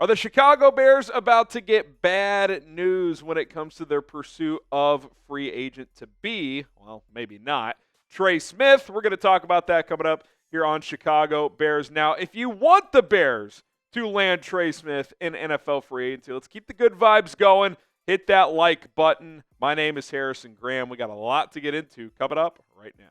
Are the Chicago Bears about to get bad news when it comes to their pursuit of free agent to be? Well, maybe not. Trey Smith, we're going to talk about that coming up here on Chicago Bears Now. If you want the Bears to land Trey Smith in NFL free agency, let's keep the good vibes going. Hit that like button. My name is Harrison Graham. We got a lot to get into coming up right now.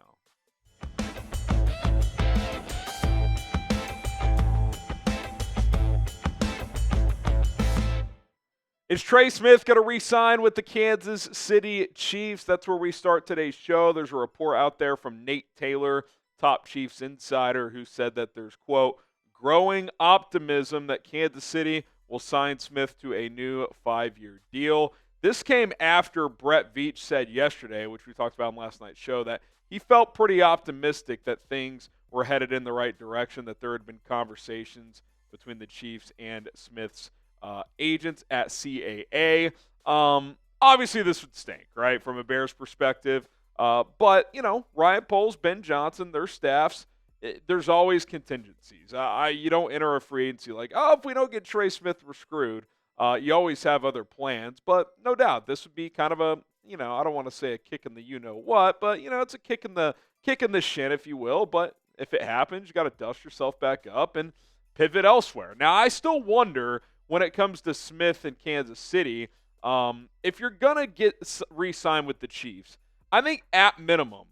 Is Trey Smith going to re-sign with the Kansas City Chiefs? That's where we start today's show. There's a report out there from Nate Taylor, top Chiefs insider, who said that there's, quote, growing optimism that Kansas City will sign Smith to a new 5-year deal. This came after Brett Veach said yesterday, which we talked about in last night's show, that he felt pretty optimistic that things were headed in the right direction, that there had been conversations between the Chiefs and Smith's agents at CAA. Obviously, this would stink, right, from a Bears perspective. But, Ryan Poles, Ben Johnson, their staffs, there's always contingencies. You don't enter a free agency like, if we don't get Trey Smith, we're screwed. You always have other plans. But no doubt, this would be kind of a, I don't want to say a kick in the you-know-what, but, it's a kick in the shin, if you will. But if it happens, you got to dust yourself back up and pivot elsewhere. Now, I still wonder, when it comes to Smith and Kansas City, if you're going to get re-signed with the Chiefs, I think at minimum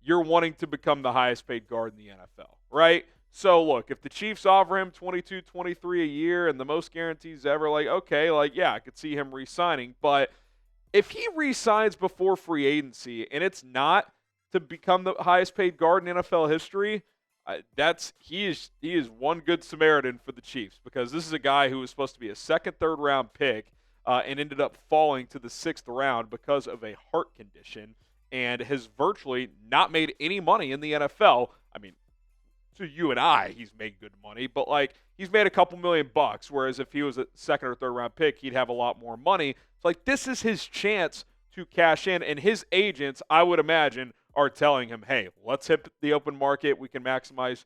you're wanting to become the highest paid guard in the NFL, right? So, look, if the Chiefs offer him $22, $23 a year and the most guarantees ever, I could see him re-signing. But if he re-signs before free agency and it's not to become the highest paid guard in NFL history, he is one good Samaritan for the Chiefs, because this is a guy who was supposed to be a second, third round pick and ended up falling to the 6th round because of a heart condition and has virtually not made any money in the NFL. I mean, to you and I, he's made good money, but he's made a couple $1,000,000, whereas if he was a second or third round pick, he'd have a lot more money. It's this is his chance to cash in, and his agents, I would imagine, are telling him, hey, let's hit the open market. We can maximize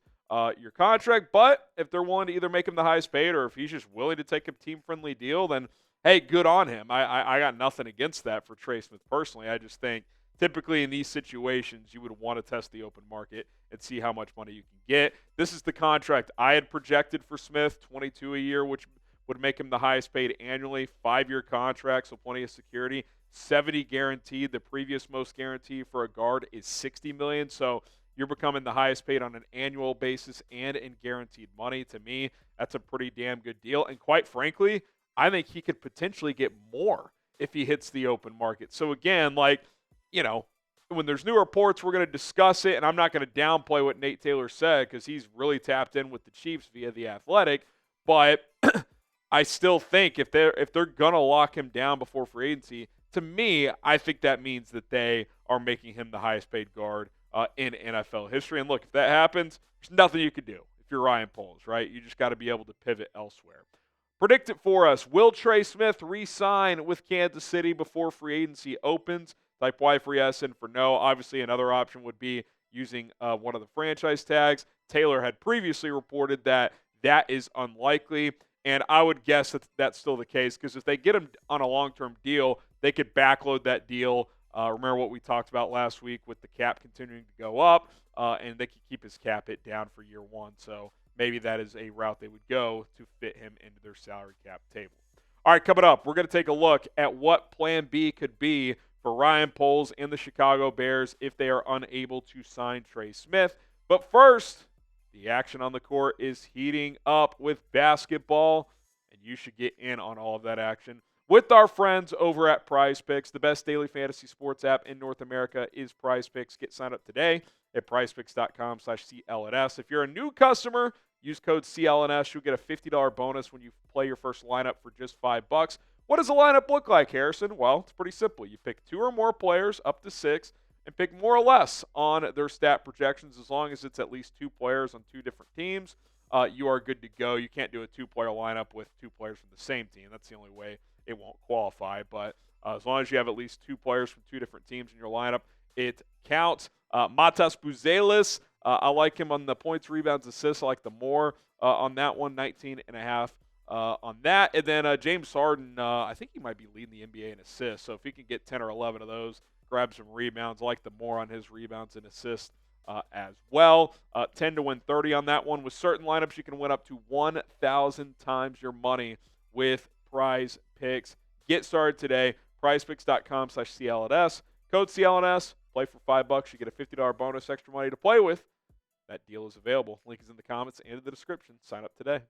your contract. But if they're willing to either make him the highest paid or if he's just willing to take a team-friendly deal, then, hey, good on him. I got nothing against that for Trey Smith personally. I just think typically in these situations you would want to test the open market and see how much money you can get. This is the contract I had projected for Smith, $22 a year, which would make him the highest paid annually, 5-year contract, so plenty of security. 70 guaranteed. The previous most guaranteed for a guard is $60 million. So you're becoming the highest paid on an annual basis and in guaranteed money. To me, that's a pretty damn good deal. And quite frankly, I think he could potentially get more if he hits the open market. So again, when there's new reports, we're going to discuss it, and I'm not going to downplay what Nate Taylor said because he's really tapped in with the Chiefs via The Athletic. But I still think if they're going to lock him down before free agency, to me, I think that means that they are making him the highest paid guard in NFL history. And look, if that happens, there's nothing you can do if you're Ryan Poles, right? You just got to be able to pivot elsewhere. Predict it for us. Will Trey Smith re-sign with Kansas City before free agency opens? Type Y for yes and for no. Obviously, another option would be using one of the franchise tags. Taylor had previously reported that is unlikely, and I would guess that that's still the case because if they get him on a long-term deal, they could backload that deal. Remember what we talked about last week with the cap continuing to go up, and they could keep his cap hit down for year one. So maybe that is a route they would go to fit him into their salary cap table. All right, coming up, we're going to take a look at what Plan B could be for Ryan Poles and the Chicago Bears if they are unable to sign Trey Smith. But first, the action on the court is heating up with basketball, and you should get in on all of that action with our friends over at Prize Picks. The best daily fantasy sports app in North America is Prize Picks. Get signed up today at prizepicks.com/CLNS. If you're a new customer, use code CLNS. You'll get a $50 bonus when you play your first lineup for just $5. What does a lineup look like, Harrison? Well, it's pretty simple. You pick 2 or more players, up to 6, and pick more or less on their stat projections. As long as it's at least 2 players on 2 different teams, you are good to go. You can't do a 2-player lineup with 2 players from the same team. That's the only way it won't qualify. But as long as you have at least 2 players from 2 different teams in your lineup, it counts. Matas Buzelis, I like him on the points, rebounds, assists. I like the more on that one, 19.5 on that. And then James Harden, I think he might be leading the NBA in assists. So if he can get 10 or 11 of those, grab some rebounds, I like the more on his rebounds and assists as well. 10 to win 30 on that one. With certain lineups, you can win up to 1,000 times your money with Prize Picks. Get started today. PrizePicks.com/CLNS. Code CLNS. Play for $5. You get a $50 bonus, extra money to play with. That deal is available. Link is in the comments and in the description. Sign up today.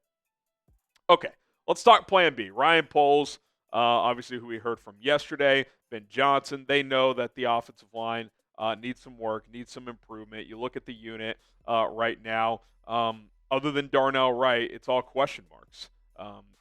Okay, let's talk Plan B. Ryan Poles, obviously who we heard from yesterday, Ben Johnson. They know that the offensive line needs some work, needs some improvement. You look at the unit right now. Other than Darnell Wright, it's all question marks.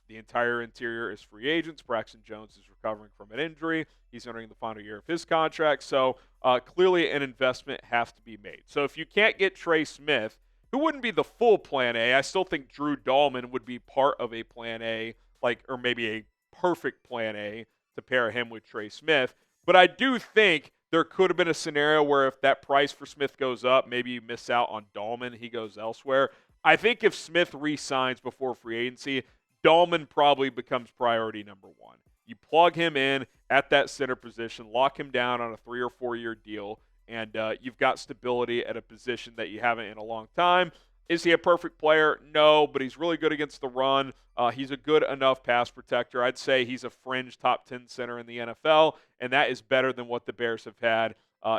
The entire interior is free agents. Braxton Jones is recovering from an injury. He's entering the final year of his contract. So clearly an investment has to be made. So if you can't get Trey Smith, who wouldn't be the full plan A, I still think Drew Dahlman would be part of a plan A, or maybe a perfect plan A to pair him with Trey Smith. But I do think there could have been a scenario where if that price for Smith goes up, maybe you miss out on Dahlman, he goes elsewhere. I think if Smith re-signs before free agency, Dahlman probably becomes priority number one. You plug him in at that center position, lock him down on a 3 or 4 year deal, and you've got stability at a position that you haven't in a long time. Is he a perfect player? No, but he's really good against the run. He's a good enough pass protector. I'd say he's a fringe top 10 center in the NFL, and that is better than what the Bears have had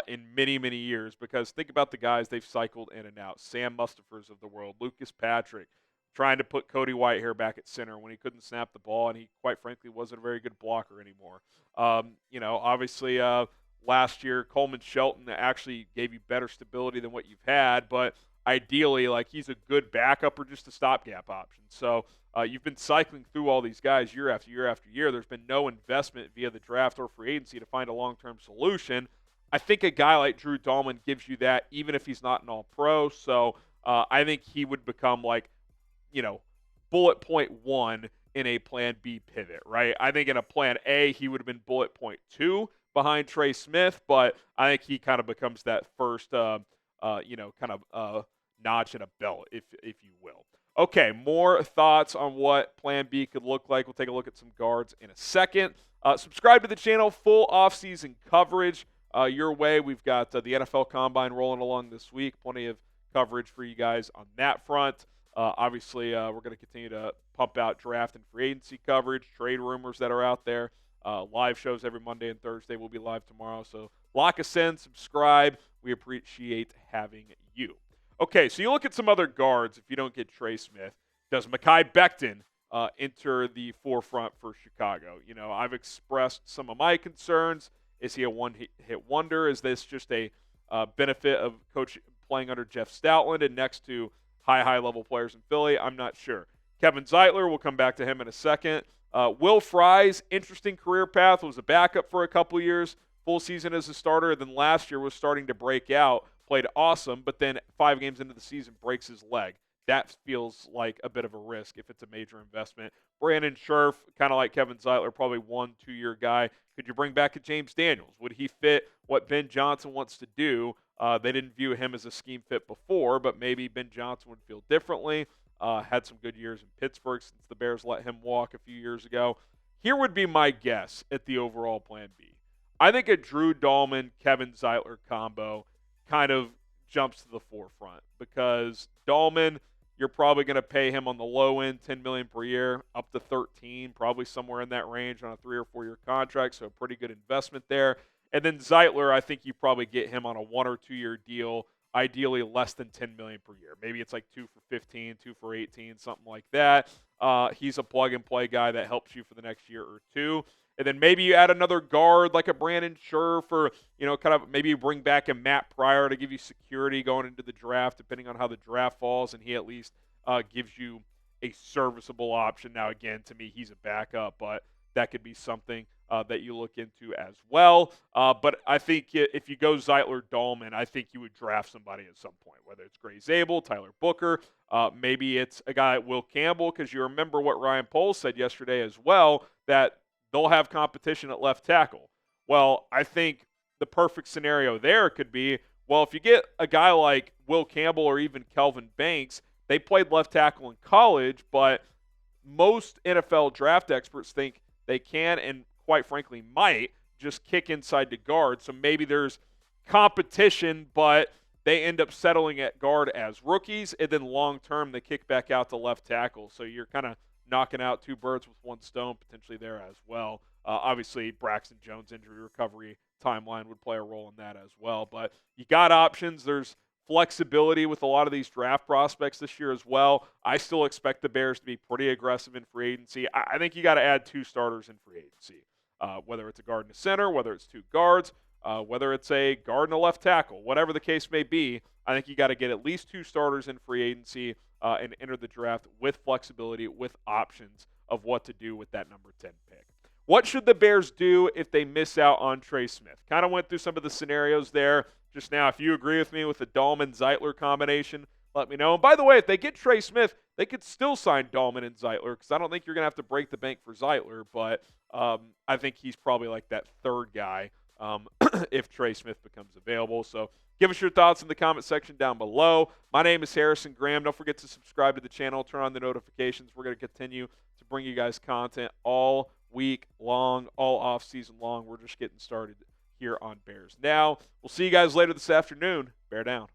in many, many years, because think about the guys they've cycled in and out. Sam Mustafers of the world, Lucas Patrick, trying to put Cody Whitehair back at center when he couldn't snap the ball, and he, quite frankly, wasn't a very good blocker anymore. Obviously, last year, Coleman Shelton actually gave you better stability than what you've had, but ideally, he's a good backup or just a stopgap option. So you've been cycling through all these guys year after year after year. There's been no investment via the draft or free agency to find a long-term solution. I think a guy like Drew Dahlman gives you that, even if he's not an all-pro. So I think he would become bullet point 1 in a plan B pivot, right? I think in a plan A, he would have been bullet point 2 behind Trey Smith, but I think he kind of becomes that first, notch in a belt, if you will. Okay, more thoughts on what plan B could look like. We'll take a look at some guards in a second. Subscribe to the channel, full offseason coverage your way. We've got the NFL Combine rolling along this week. Plenty of coverage for you guys on that front. Obviously, we're going to continue to pump out draft and free agency coverage, trade rumors that are out there. Live shows every Monday and Thursday. We'll be live tomorrow. So lock us in, subscribe. We appreciate having you. Okay, so you look at some other guards if you don't get Trey Smith. Does Mekhi Becton enter the forefront for Chicago? I've expressed some of my concerns. Is he a one-hit wonder? Is this just a benefit of coach playing under Jeff Stoutland and next to high-level players in Philly? I'm not sure. Kevin Zeitler, we'll come back to him in a second. Will Fry's interesting career path, was a backup for a couple years, full season as a starter, then last year was starting to break out, played awesome, but then 5 games into the season breaks his leg. That feels like a bit of a risk if it's a major investment. Brandon Scherff, kind of like Kevin Zeitler, probably 1-2 year guy. Could you bring back a James Daniels? Would he fit what Ben Johnson wants to do? They didn't view him as a scheme fit before, but maybe Ben Johnson would feel differently. Had some good years in Pittsburgh since the Bears let him walk a few years ago. Here would be my guess at the overall plan B. I think a Drew Dahlman, Kevin Zeitler combo kind of jumps to the forefront because Dahlman, you're probably going to pay him on the low end $10 million per year, up to $13, probably somewhere in that range on a 3 or 4 year contract, so a pretty good investment there. And then Zeitler, I think you probably get him on a 1 or 2 year deal, ideally less than $10 million per year. Maybe it's like 2 for 15, 2 for 18, something like that. He's a plug and play guy that helps you for the next year or two. And then maybe you add another guard like a Brandon Scherff, or maybe you bring back a Matt Pryor to give you security going into the draft, depending on how the draft falls, and he at least gives you a serviceable option. Now, again, to me, he's a backup, but that could be something that you look into as well. But I think if you go Zeitler-Dahlman, I think you would draft somebody at some point, whether it's Gray Zabel, Tyler Booker, maybe it's a guy like Will Campbell, because you remember what Ryan Poles said yesterday as well, that they'll have competition at left tackle. Well, I think the perfect scenario there could be, well, if you get a guy like Will Campbell or even Kelvin Banks, they played left tackle in college, but most NFL draft experts think they can and quite frankly might just kick inside to guard. So maybe there's competition, but they end up settling at guard as rookies, and then long term they kick back out to left tackle. So you're kind of knocking out two birds with one stone potentially there as well. Obviously, Braxton Jones' injury recovery timeline would play a role in that as well. But you got options. There's flexibility with a lot of these draft prospects this year as well. I still expect the Bears to be pretty aggressive in free agency. I think you got to add two starters in free agency, whether it's a guard and a center, whether it's two guards, whether it's a guard and a left tackle, whatever the case may be. I think you got to get at least two starters in free agency and enter the draft with flexibility, with options of what to do with that number 10 pick. What should the Bears do if they miss out on Trey Smith? Kind of went through some of the scenarios there just now. If you agree with me with the Dahlman-Zeitler combination, let me know. And by the way, if they get Trey Smith, they could still sign Dahlman and Zeitler because I don't think you're going to have to break the bank for Zeitler, but I think he's probably like that third guy if Trey Smith becomes available. So give us your thoughts in the comment section down below. My name is Harrison Graham. Don't forget to subscribe to the channel, turn on the notifications. We're going to continue to bring you guys content all week long, all off season long. We're just getting started here on Bears Now. We'll see you guys later this afternoon. Bear down.